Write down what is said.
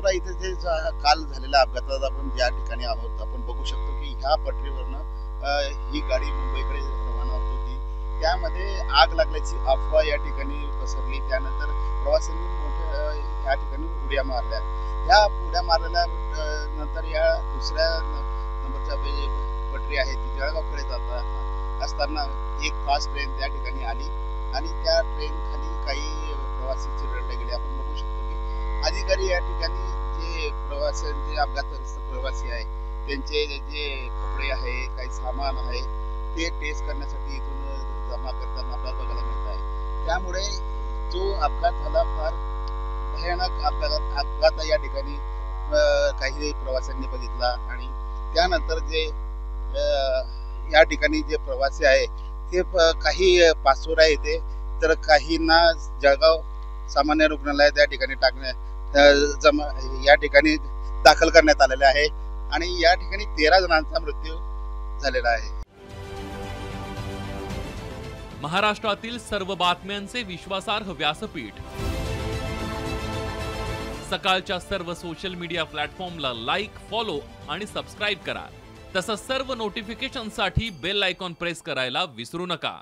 पाचोरा इथे जे काल झालेल्या अपघातात आपण ज्या ठिकाणी आहोत आपण बघू शकतो की ह्या पटरीवरनं ही गाडी मुंबईकडे रवाना होत होती. त्यामध्ये आग लागल्याची अफवा या ठिकाणी पसरली. त्यानंतर प्रवाशांनी मोठ्या या ठिकाणी उड्या मारल्या. ह्या उड्या मारलेल्या नंतर या दुसऱ्या नंबरच्या जे पटरी आहे ती जळगावकडे जात असताना एक फास्ट ट्रेन त्या ठिकाणी आली आणि त्या ट्रेन खाली काही प्रवासी चिरडले गेले. आपण बघू शकतो की अधिकारी या ठिकाणी जे प्रवाशांचे अपघातग्रस्त प्रवासी आहे त्यांचे जे कपडे आहे काही सामान आहे ते टेस्ट करण्यासाठी इथून जमा करताना आपल्याला बघायला मिळत आहे. त्यामुळे जो अपघात झाला फार भयानक अपघात या ठिकाणी काही प्रवाशांनी बघितला आणि त्यानंतर जे या ठिकाणी जे प्रवासी आहे ते काही पाचोरा येते तर काहींना जळगाव सामान्य रुग्णालयात या ठिकाणी या ठिकाणी दाखल करण्यात आलेले आहे आणि या ठिकाणी 13 जणांचा मृत्यू झालेला आहे. महाराष्ट्रातील सर्व बातम्यांचे विश्वासार्ह व्यासपीठ सकाळच्या सर्व सोशल मीडिया प्लॅटफॉर्मला लाईक, फॉलो आणि सबस्क्राईब करा. तसंच सर्व नोटिफिकेशनसाठी बेल आयकॉन प्रेस करायला विसरू नका.